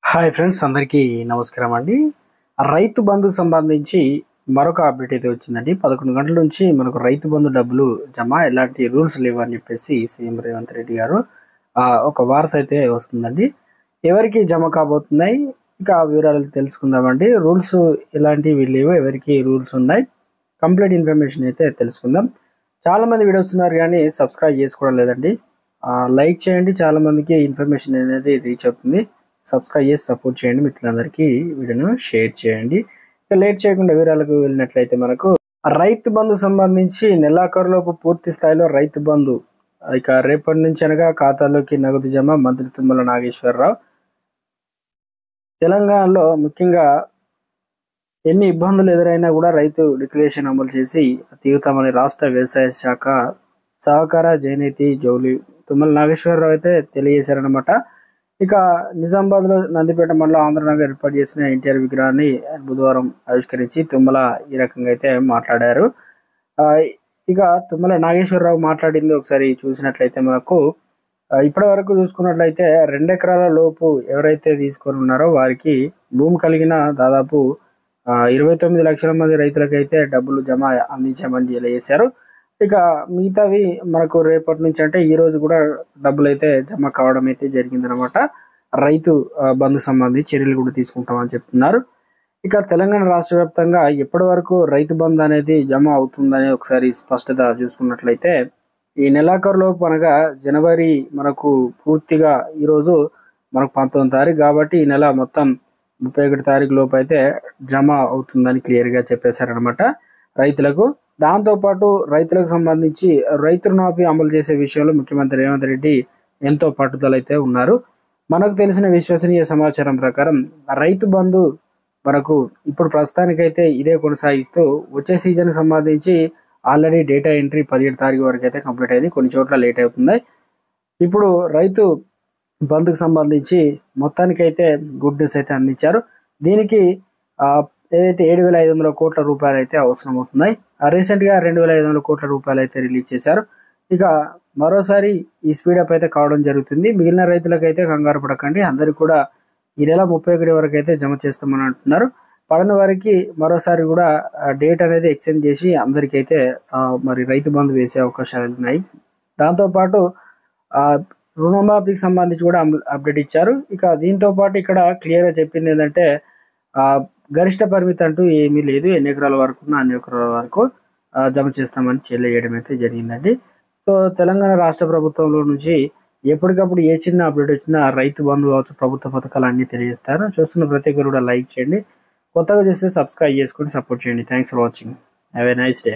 Hi friends, అందరికీ నమస్కారం అండి. రైతు బంధు సంబంధించి మరొక అప్డేట్ అయితే వచ్చిందండి. 11 గంటల నుంచి మనకు రైతు బంధు డబ్బులు జమ, ఎలాంటి రూల్స్ లేవు అని చెప్పేసి సీఎం రేవంత్ రెడ్డి గారు ఒక వార్త అయితే వస్తుందండి. ఎవరికి జమ కాబోతున్నాయి, ఇక ఆ వివరాలు తెలుసుకుందామండి. రూల్స్ ఎలాంటివి లేవు, ఎవరికి రూల్స్ ఉన్నాయి, కంప్లీట్ ఇన్ఫర్మేషన్ అయితే తెలుసుకుందాం. చాలామంది వీడియోస్ ఉన్నారు కానీ సబ్స్క్రైబ్ చేసుకోవడం లేదండి. లైక్ చేయండి, చాలామందికి ఇన్ఫర్మేషన్ అనేది రీచ్ అవుతుంది. సబ్స్క్రైబ్ చేసి సపోర్ట్ చేయండి, మిత్రులందరికీ వీడియోను షేర్ చేయండి. ఇక లేట్ చేయకుండా వివరాలకు వెళ్ళినట్లయితే మనకు రైతు బంధు సంబంధించి నెలాఖరులోపు పూర్తి స్థాయిలో రైతు బంధు ఇక రేపటి నుంచి అనగా ఖాతాలోకి నగదు జమ. మంత్రి తుమ్మల నాగేశ్వరరావు తెలంగాణలో ముఖ్యంగా ఎన్ని ఇబ్బందులు ఎదురైనా కూడా రైతు డిక్లరేషన్ అమలు చేసి తీరుతామని రాష్ట్ర వ్యవసాయ శాఖ సహకార చేనేత జౌలి తుమ్మల నాగేశ్వరరావు అయితే తెలియజేశారనమాట. ఇక నిజామాబాద్లో నందిపేట మండలం ఆంధ్రనగర్ ఏర్పాటు చేసిన ఎన్టీఆర్ విగ్రహాన్ని బుధవారం ఆవిష్కరించి తుమ్మల ఈ రకంగా అయితే మాట్లాడారు. ఇక తుమ్మల నాగేశ్వరరావు మాట్లాడింది ఒకసారి చూసినట్లయితే మనకు ఇప్పటి వరకు చూసుకున్నట్లయితే 2 ఎకరాల లోపు ఎవరైతే తీసుకొని ఉన్నారో వారికి భూమి కలిగిన దాదాపు 29 లక్షల మంది రైతులకైతే డబ్బులు జమ అందించామని తెలియజేశారు. ఇక మిగతావి మనకు రేపటి నుంచి అంటే ఈ రోజు కూడా డబ్బులు అయితే జమ కావడం అయితే జరిగిందనమాట. రైతు బంధు సంబంధించి చర్యలు కూడా తీసుకుంటామని చెప్తున్నారు. ఇక తెలంగాణ రాష్ట్ర వ్యాప్తంగా ఎప్పటి వరకు రైతు బంధు అనేది జమ అవుతుందని ఒకసారి స్పష్టత చూసుకున్నట్లయితే ఈ నెలాఖరులోపు అనగా జనవరి మనకు పూర్తిగా ఈరోజు మనకు 19వ తారీఖు కాబట్టి ఈ నెల మొత్తం 31 తారీఖు లోపు అయితే జమ అవుతుందని క్లియర్గా చెప్పేశారనమాట రైతులకు. దాంతోపాటు రైతులకు సంబంధించి రైతు రుణమాఫీ అమలు చేసే విషయంలో ముఖ్యమంత్రి రేవంత్ రెడ్డి ఎంతో పట్టుదల అయితే ఉన్నారు. మనకు తెలిసిన విశ్వసనీయ సమాచారం ప్రకారం రైతు బంధు మనకు ఇప్పుడు ప్రస్తుతానికైతే ఇదే కొనసాగిస్తూ వచ్చే సీజన్కి సంబంధించి ఆల్రెడీ డేటా ఎంట్రీ 17 తారీఖు వరకు అయితే కంప్లీట్ అయింది. కొన్ని చోట్ల లేట్ అవుతుంది. ఇప్పుడు రైతు బంధుకు సంబంధించి మొత్తానికైతే గుడ్ న్యూస్ అయితే అందించారు. దీనికి ఏదైతే 7,500 కోట్ల రూపాయలు అయితే అవసరం అవుతున్నాయి. రీసెంట్గా 2,500 కోట్ల రూపాయలు అయితే రిలీజ్ చేశారు. ఇక మరోసారి ఈ స్పీడప్ అయితే కావడం జరుగుతుంది. మిగిలిన రైతులకైతే కంగారు పడకండి, అందరికీ కూడా ఈ నెల 31 వరకు అయితే జమ చేస్తామని అంటున్నారు. పడని వారికి మరోసారి కూడా డేట్ అనేది ఎక్స్టెండ్ చేసి అందరికైతే మరి రైతు బంధు వేసే అవకాశాలు ఉన్నాయి. దాంతోపాటు రుణమాఫీకి సంబంధించి కూడా అప్డేట్ ఇచ్చారు. ఇక దీంతో పాటు ఇక్కడ క్లియర్గా చెప్పింది ఏంటంటే గరిష్ట పరిమితి అంటూ ఏమీ లేదు, ఎన్ని ఎకరాల వరకు అన్ని ఎకరాల వరకు జమ చేస్తామని తెలియజేయడం అయితే జరిగిందండి. సో తెలంగాణ రాష్ట్ర ప్రభుత్వంలో నుంచి ఎప్పటికప్పుడు ఏ చిన్న అప్డేట్ వచ్చినా రైతు బంధు కావచ్చు, ప్రభుత్వ పథకాలు అన్నీ తెలియజేస్తారు. చూస్తున్న ప్రతి ఒక్కరు కూడా లైక్ చేయండి, కొత్తగా చూస్తే సబ్స్క్రైబ్ చేసుకొని సపోర్ట్ చేయండి. Thanks for watching. Have a nice day.